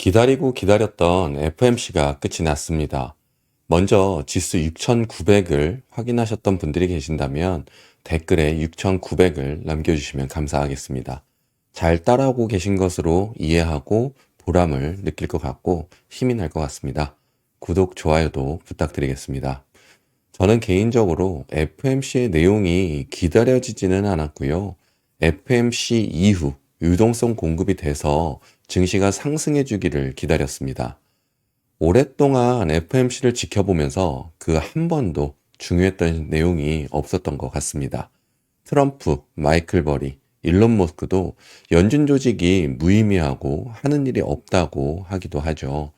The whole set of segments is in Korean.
기다리고 기다렸던 FMC가 끝이 났습니다. 먼저 지수 6,900을 확인하셨던 분들이 계신다면 댓글에 6,900을 남겨주시면 감사하겠습니다. 잘 따라오고 계신 것으로 이해하고 보람을 느낄 것 같고 힘이 날 것 같습니다. 구독, 좋아요도 부탁드리겠습니다. 저는 개인적으로 FMC의 내용이 기다려지지는 않았고요. FMC 이후 유동성 공급이 돼서 증시가 상승해 주기를 기다렸습니다. 오랫동안 FMC를 지켜보면서 그 한 번도 중요했던 내용이 없었던 것 같습니다. 트럼프, 마이클 버리, 일론 머스크도 연준 조직이 무의미하고 하는 일이 없다고 하기도 하죠.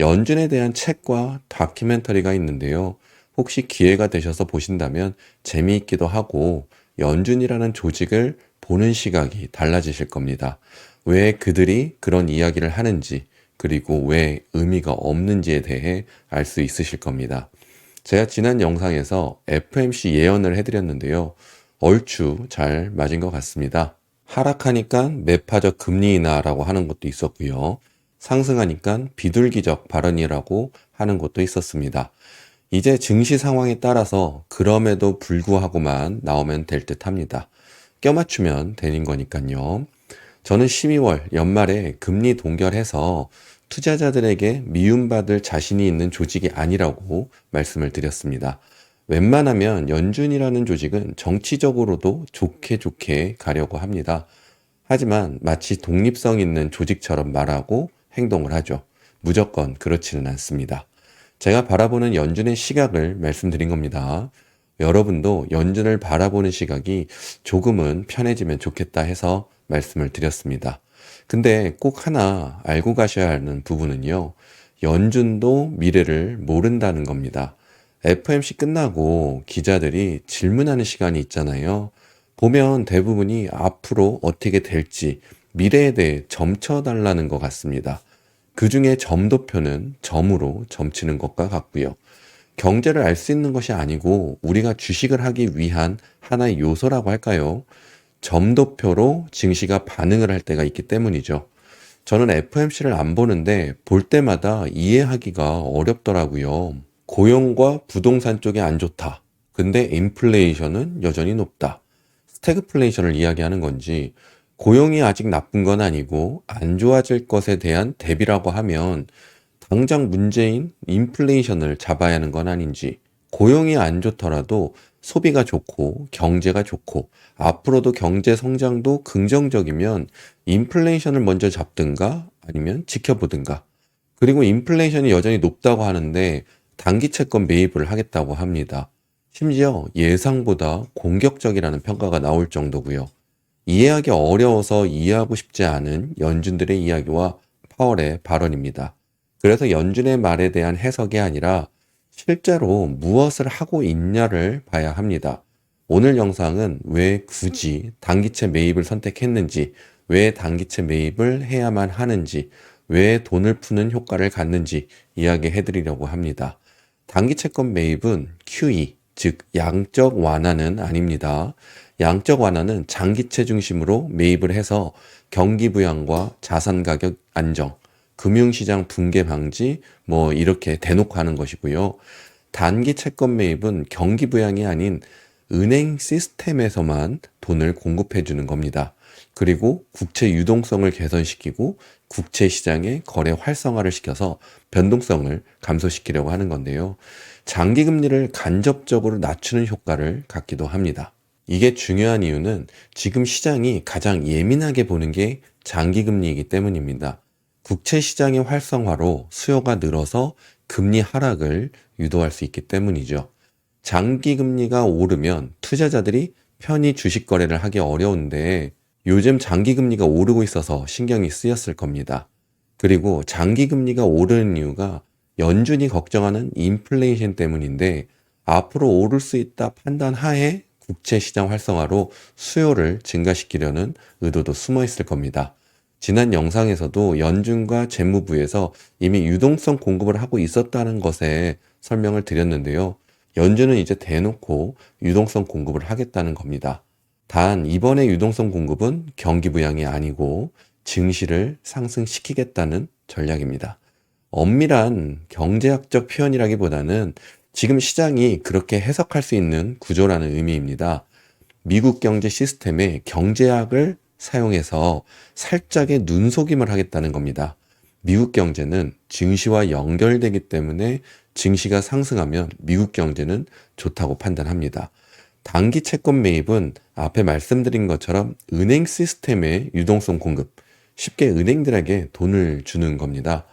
연준에 대한 책과 다큐멘터리가 있는데요. 혹시 기회가 되셔서 보신다면 재미있기도 하고 연준이라는 조직을 보는 시각이 달라지실 겁니다. 왜 그들이 그런 이야기를 하는지 그리고 왜 의미가 없는지에 대해 알 수 있으실 겁니다. 제가 지난 영상에서 FMC 예언을 해드렸는데요. 얼추 잘 맞은 것 같습니다. 하락하니까 매파적 금리 인하라고 하는 것도 있었고요. 상승하니까 비둘기적 발언이라고 하는 것도 있었습니다. 이제 증시 상황에 따라서 그럼에도 불구하고만 나오면 될 듯 합니다. 껴맞추면 되는 거니까요. 저는 12월 연말에 금리 동결해서 투자자들에게 미움받을 자신이 있는 조직이 아니라고 말씀을 드렸습니다. 웬만하면 연준이라는 조직은 정치적으로도 좋게 가려고 합니다. 하지만 마치 독립성 있는 조직처럼 말하고 행동을 하죠. 무조건 그렇지는 않습니다. 제가 바라보는 연준의 시각을 말씀드린 겁니다. 여러분도 연준을 바라보는 시각이 조금은 편해지면 좋겠다 해서 말씀을 드렸습니다. 근데 꼭 하나 알고 가셔야 하는 부분은요. 연준도 미래를 모른다는 겁니다. FMC 끝나고 기자들이 질문하는 시간이 있잖아요. 보면 대부분이 앞으로 어떻게 될지 미래에 대해 점쳐달라는 것 같습니다. 그 중에 점도표는 점으로 점치는 것과 같고요. 경제를 알 수 있는 것이 아니고 우리가 주식을 하기 위한 하나의 요소라고 할까요? 점도표로 증시가 반응을 할 때가 있기 때문이죠. 저는 FMC를 안 보는데 볼 때마다 이해하기가 어렵더라고요. 고용과 부동산 쪽이 안 좋다. 근데 인플레이션은 여전히 높다. 스태그플레이션을 이야기하는 건지 고용이 아직 나쁜 건 아니고 안 좋아질 것에 대한 대비라고 하면 당장 문제인 인플레이션을 잡아야 하는 건 아닌지 고용이 안 좋더라도 소비가 좋고 경제가 좋고 앞으로도 경제 성장도 긍정적이면 인플레이션을 먼저 잡든가 아니면 지켜보든가 그리고 인플레이션이 여전히 높다고 하는데 단기 채권 매입을 하겠다고 합니다. 심지어 예상보다 공격적이라는 평가가 나올 정도고요. 이해하기 어려워서 이해하고 싶지 않은 연준들의 이야기와 파월의 발언입니다. 그래서 연준의 말에 대한 해석이 아니라 실제로 무엇을 하고 있냐를 봐야 합니다. 오늘 영상은 왜 굳이 단기채 매입을 선택했는지, 왜 단기채 매입을 해야만 하는지, 왜 돈을 푸는 효과를 갖는지 이야기해 드리려고 합니다. 단기채권 매입은 QE, 즉 양적 완화는 아닙니다. 양적 완화는 장기채 중심으로 매입을 해서 경기 부양과 자산 가격 안정, 금융시장 붕괴 방지 이렇게 대놓고 하는 것이고요. 단기 채권 매입은 경기 부양이 아닌 은행 시스템에서만 돈을 공급해 주는 겁니다. 그리고 국채 유동성을 개선시키고 국채 시장의 거래 활성화를 시켜서 변동성을 감소시키려고 하는 건데요. 장기 금리를 간접적으로 낮추는 효과를 갖기도 합니다. 이게 중요한 이유는 지금 시장이 가장 예민하게 보는 게 장기 금리이기 때문입니다. 국채 시장의 활성화로 수요가 늘어서 금리 하락을 유도할 수 있기 때문이죠. 장기 금리가 오르면 투자자들이 편히 주식 거래를 하기 어려운데 요즘 장기 금리가 오르고 있어서 신경이 쓰였을 겁니다. 그리고 장기 금리가 오르는 이유가 연준이 걱정하는 인플레이션 때문인데 앞으로 오를 수 있다 판단하에 국채 시장 활성화로 수요를 증가시키려는 의도도 숨어 있을 겁니다. 지난 영상에서도 연준과 재무부에서 이미 유동성 공급을 하고 있었다는 것에 설명을 드렸는데요. 연준은 이제 대놓고 유동성 공급을 하겠다는 겁니다. 단 이번에 유동성 공급은 경기 부양이 아니고 증시를 상승시키겠다는 전략입니다. 엄밀한 경제학적 표현이라기보다는 지금 시장이 그렇게 해석할 수 있는 구조라는 의미입니다. 미국 경제 시스템의 경제학을 사용해서 살짝의 눈속임을 하겠다는 겁니다. 미국 경제는 증시와 연결되기 때문에 증시가 상승하면 미국 경제는 좋다고 판단합니다. 단기 채권 매입은 앞에 말씀드린 것처럼 은행 시스템의 유동성 공급, 쉽게 은행들에게 돈을 주는 겁니다.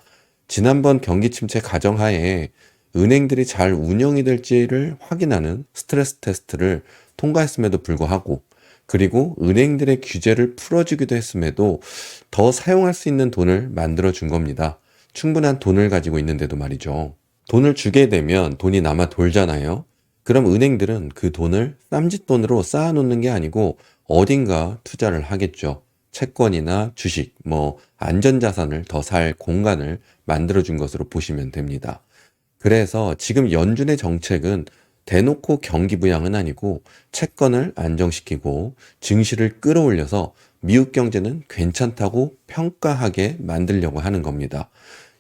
지난번 경기 침체 가정하에 은행들이 잘 운영이 될지를 확인하는 스트레스 테스트를 통과했음에도 불구하고, 그리고 은행들의 규제를 풀어주기도 했음에도 더 사용할 수 있는 돈을 만들어 준 겁니다. 충분한 돈을 가지고 있는데도 말이죠. 돈을 주게 되면 돈이 남아 돌잖아요. 그럼 은행들은 그 돈을 쌈짓돈으로 쌓아놓는 게 아니고 어딘가 투자를 하겠죠. 채권이나 주식, 안전자산을 더 살 공간을 만들어준 것으로 보시면 됩니다. 그래서 지금 연준의 정책은 대놓고 경기 부양은 아니고 채권을 안정시키고 증시를 끌어올려서 미국 경제는 괜찮다고 평가하게 만들려고 하는 겁니다.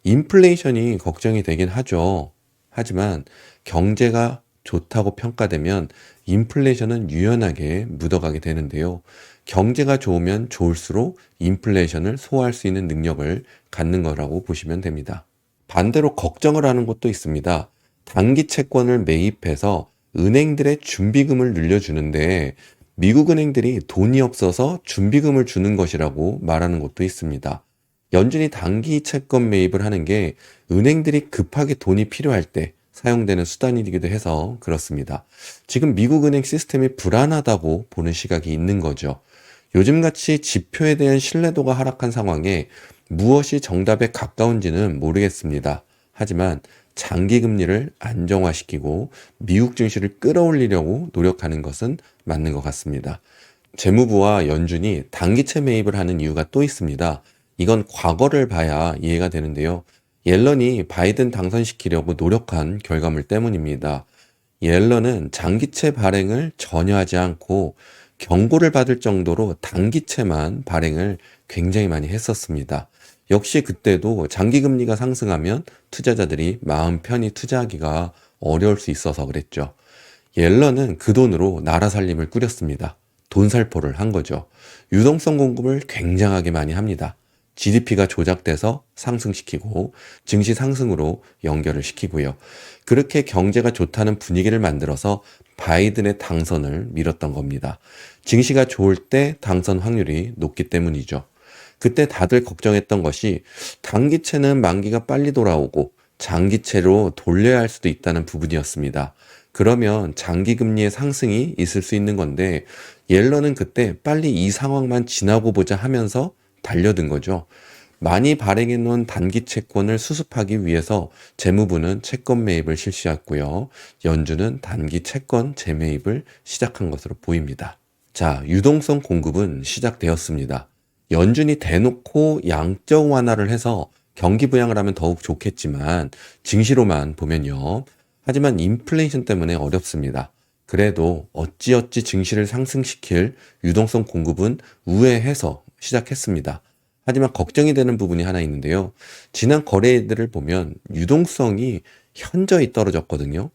인플레이션이 걱정이 되긴 하죠. 하지만 경제가 좋다고 평가되면 인플레이션은 유연하게 묻어가게 되는데요. 경제가 좋으면 좋을수록 인플레이션을 소화할 수 있는 능력을 갖는 거라고 보시면 됩니다. 반대로 걱정을 하는 곳도 있습니다. 단기 채권을 매입해서 은행들의 준비금을 늘려주는데 미국 은행들이 돈이 없어서 준비금을 주는 것이라고 말하는 곳도 있습니다. 연준이 단기 채권 매입을 하는 게 은행들이 급하게 돈이 필요할 때 사용되는 수단이기도 해서 그렇습니다. 지금 미국 은행 시스템이 불안하다고 보는 시각이 있는 거죠. 요즘같이 지표에 대한 신뢰도가 하락한 상황에 무엇이 정답에 가까운지는 모르겠습니다. 하지만 장기 금리를 안정화시키고 미국 증시를 끌어올리려고 노력하는 것은 맞는 것 같습니다. 재무부와 연준이 단기채 매입을 하는 이유가 또 있습니다. 이건 과거를 봐야 이해가 되는데요. 옐런이 바이든 당선시키려고 노력한 결과물 때문입니다. 옐런은 장기채 발행을 전혀 하지 않고 경고를 받을 정도로 단기채만 발행을 굉장히 많이 했었습니다. 역시 그때도 장기금리가 상승하면 투자자들이 마음 편히 투자하기가 어려울 수 있어서 그랬죠. 옐런은 그 돈으로 나라 살림을 꾸렸습니다. 돈살포를 한 거죠. 유동성 공급을 굉장하게 많이 합니다. GDP가 조작돼서 상승시키고 증시 상승으로 연결을 시키고요. 그렇게 경제가 좋다는 분위기를 만들어서 바이든의 당선을 밀었던 겁니다. 증시가 좋을 때 당선 확률이 높기 때문이죠. 그때 다들 걱정했던 것이 단기채는 만기가 빨리 돌아오고 장기채로 돌려야 할 수도 있다는 부분이었습니다. 그러면 장기금리의 상승이 있을 수 있는 건데 옐런은 그때 빨리 이 상황만 지나고 보자 하면서 달려든 거죠. 많이 발행해 놓은 단기 채권을 수습하기 위해서 재무부는 채권 매입을 실시했고요. 연준은 단기 채권 재매입을 시작한 것으로 보입니다. 자, 유동성 공급은 시작되었습니다. 연준이 대놓고 양적 완화를 해서 경기 부양을 하면 더욱 좋겠지만 증시로만 보면요. 하지만 인플레이션 때문에 어렵습니다. 그래도 어찌어찌 증시를 상승시킬 유동성 공급은 우회해서 시작했습니다. 하지만 걱정이 되는 부분이 하나 있는데요. 지난 거래일들을 보면 유동성이 현저히 떨어졌거든요.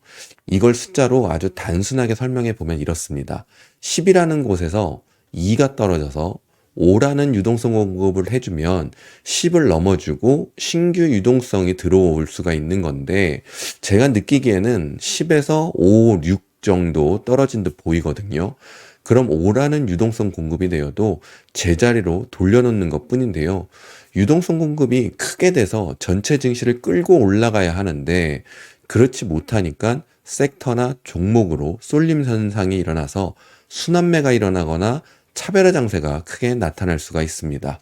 이걸 숫자로 아주 단순하게 설명해 보면 이렇습니다. 10이라는 곳에서 2가 떨어져서 5라는 유동성 공급을 해주면 10을 넘어주고 신규 유동성이 들어올 수가 있는 건데 제가 느끼기에는 10에서 5, 6 정도 떨어진 듯 보이거든요. 그럼 5라는 유동성 공급이 되어도 제자리로 돌려놓는 것 뿐인데요. 유동성 공급이 크게 돼서 전체 증시를 끌고 올라가야 하는데 그렇지 못하니까 섹터나 종목으로 쏠림 현상이 일어나서 순환매가 일어나거나 차별화 장세가 크게 나타날 수가 있습니다.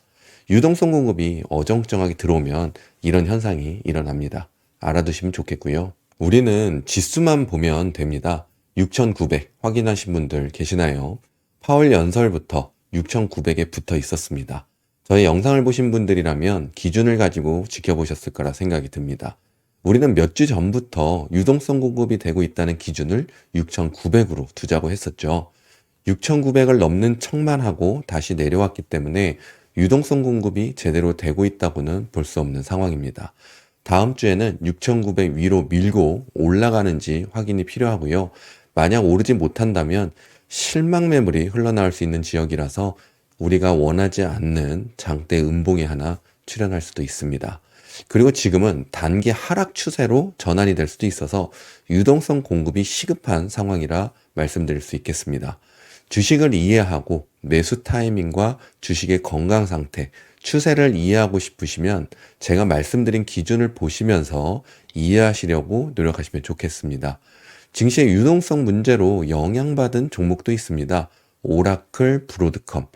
유동성 공급이 어정쩡하게 들어오면 이런 현상이 일어납니다. 알아두시면 좋겠고요. 우리는 지수만 보면 됩니다. 6,900 확인하신 분들 계시나요? 파월 연설부터 6,900에 붙어 있었습니다. 저의 영상을 보신 분들이라면 기준을 가지고 지켜보셨을 거라 생각이 듭니다. 우리는 몇 주 전부터 유동성 공급이 되고 있다는 기준을 6,900으로 두자고 했었죠. 6,900을 넘는 척만 하고 다시 내려왔기 때문에 유동성 공급이 제대로 되고 있다고는 볼 수 없는 상황입니다. 다음 주에는 6,900 위로 밀고 올라가는지 확인이 필요하고요. 만약 오르지 못한다면 실망 매물이 흘러나올 수 있는 지역이라서 우리가 원하지 않는 장대 음봉이 하나 출현할 수도 있습니다. 그리고 지금은 단기 하락 추세로 전환이 될 수도 있어서 유동성 공급이 시급한 상황이라 말씀드릴 수 있겠습니다. 주식을 이해하고 매수 타이밍과 주식의 건강 상태, 추세를 이해하고 싶으시면 제가 말씀드린 기준을 보시면서 이해하시려고 노력하시면 좋겠습니다. 증시의 유동성 문제로 영향받은 종목도 있습니다. 오라클, 브로드컴.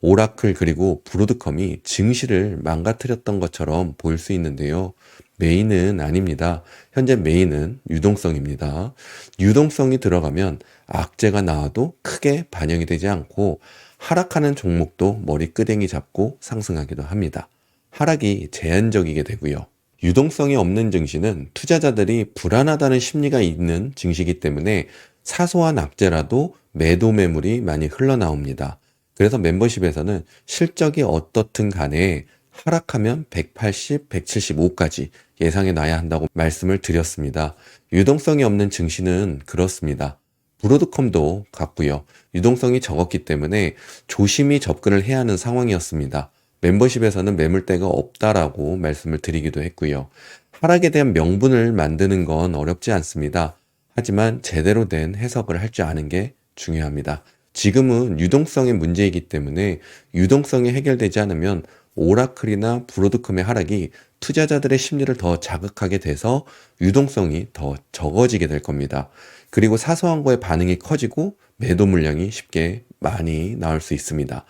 오라클 그리고 브로드컴이 증시를 망가뜨렸던 것처럼 보일 수 있는데요. 메인은 아닙니다. 현재 메인은 유동성입니다. 유동성이 들어가면 악재가 나와도 크게 반영이 되지 않고 하락하는 종목도 머리끄댕이 잡고 상승하기도 합니다. 하락이 제한적이게 되고요. 유동성이 없는 증시는 투자자들이 불안하다는 심리가 있는 증시이기 때문에 사소한 악재라도 매도 매물이 많이 흘러나옵니다. 그래서 멤버십에서는 실적이 어떻든 간에 하락하면 180, 175까지 예상해 놔야 한다고 말씀을 드렸습니다. 유동성이 없는 증시는 그렇습니다. 브로드컴도 같고요. 유동성이 적었기 때문에 조심히 접근을 해야 하는 상황이었습니다. 멤버십에서는 매물대가 없다라고 말씀을 드리기도 했고요. 하락에 대한 명분을 만드는 건 어렵지 않습니다. 하지만 제대로 된 해석을 할 줄 아는 게 중요합니다. 지금은 유동성의 문제이기 때문에 유동성이 해결되지 않으면 오라클이나 브로드컴의 하락이 투자자들의 심리를 더 자극하게 돼서 유동성이 더 적어지게 될 겁니다. 그리고 사소한 거에 반응이 커지고 매도 물량이 쉽게 많이 나올 수 있습니다.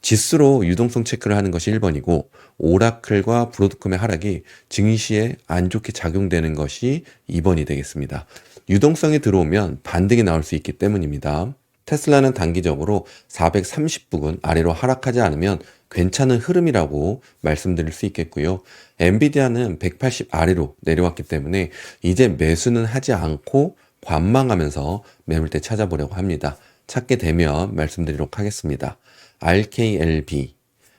지수로 유동성 체크를 하는 것이 1번이고 오라클과 브로드컴의 하락이 증시에 안 좋게 작용되는 것이 2번이 되겠습니다. 유동성이 들어오면 반등이 나올 수 있기 때문입니다. 테슬라는 단기적으로 430부근 아래로 하락하지 않으면 괜찮은 흐름이라고 말씀드릴 수 있겠고요. 엔비디아는 180 아래로 내려왔기 때문에 이제 매수는 하지 않고 관망하면서 매물대 찾아보려고 합니다. 찾게 되면 말씀드리도록 하겠습니다. RKLB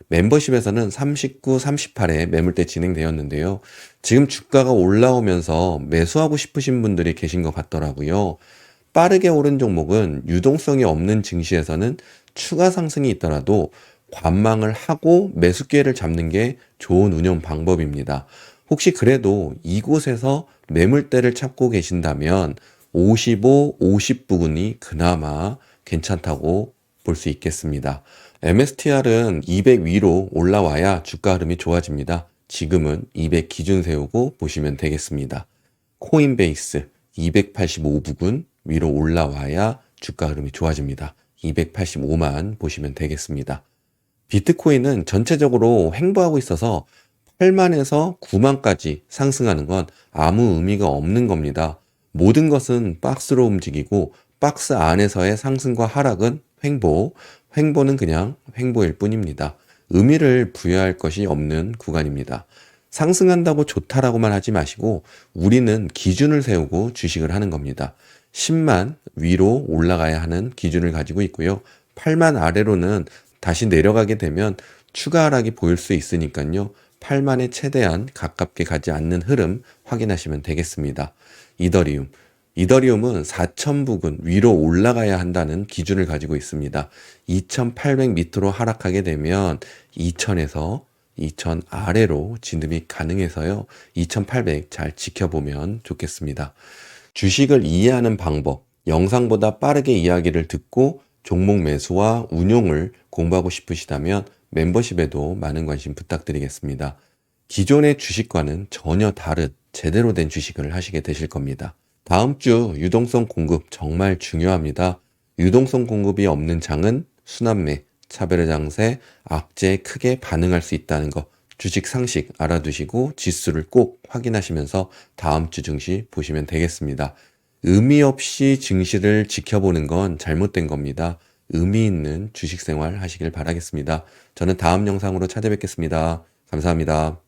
멤버십에서는 39, 38에 매물대 진행되었는데요. 지금 주가가 올라오면서 매수하고 싶으신 분들이 계신 것 같더라고요. 빠르게 오른 종목은 유동성이 없는 증시에서는 추가 상승이 있더라도 관망을 하고 매수 기회를 잡는 게 좋은 운영 방법입니다. 혹시 그래도 이곳에서 매물대를 찾고 계신다면 55, 50 부근이 그나마 괜찮다고 볼 수 있겠습니다. MSTR은 200 위로 올라와야 주가 흐름이 좋아집니다. 지금은 200 기준 세우고 보시면 되겠습니다. 코인베이스 285 부근 위로 올라와야 주가 흐름이 좋아집니다. 285만 보시면 되겠습니다. 비트코인은 전체적으로 횡보하고 있어서 8만에서 9만까지 상승하는 건 아무 의미가 없는 겁니다. 모든 것은 박스로 움직이고 박스 안에서의 상승과 하락은 횡보, 횡보는 그냥 횡보일 뿐입니다. 의미를 부여할 것이 없는 구간입니다. 상승한다고 좋다라고만 하지 마시고 우리는 기준을 세우고 주식을 하는 겁니다. 10만 위로 올라가야 하는 기준을 가지고 있고요. 8만 아래로는 다시 내려가게 되면 추가 하락이 보일 수 있으니까요. 8만에 최대한 가깝게 가지 않는 흐름 확인하시면 되겠습니다. 이더리움은 4,000 부근 위로 올라가야 한다는 기준을 가지고 있습니다. 2,800 밑으로 하락하게 되면 2,000에서 2,000 아래로 진입이 가능해서요. 2,800 잘 지켜보면 좋겠습니다. 주식을 이해하는 방법, 영상보다 빠르게 이야기를 듣고 종목 매수와 운용을 공부하고 싶으시다면 멤버십에도 많은 관심 부탁드리겠습니다. 기존의 주식과는 전혀 다른 제대로 된 주식을 하시게 되실 겁니다. 다음 주 유동성 공급 정말 중요합니다. 유동성 공급이 없는 장은 순환매, 차별의 장세, 악재에 크게 반응할 수 있다는 거 주식 상식 알아두시고 지수를 꼭 확인하시면서 다음 주 증시 보시면 되겠습니다. 의미 없이 증시를 지켜보는 건 잘못된 겁니다. 의미 있는 주식 생활 하시길 바라겠습니다. 저는 다음 영상으로 찾아뵙겠습니다. 감사합니다.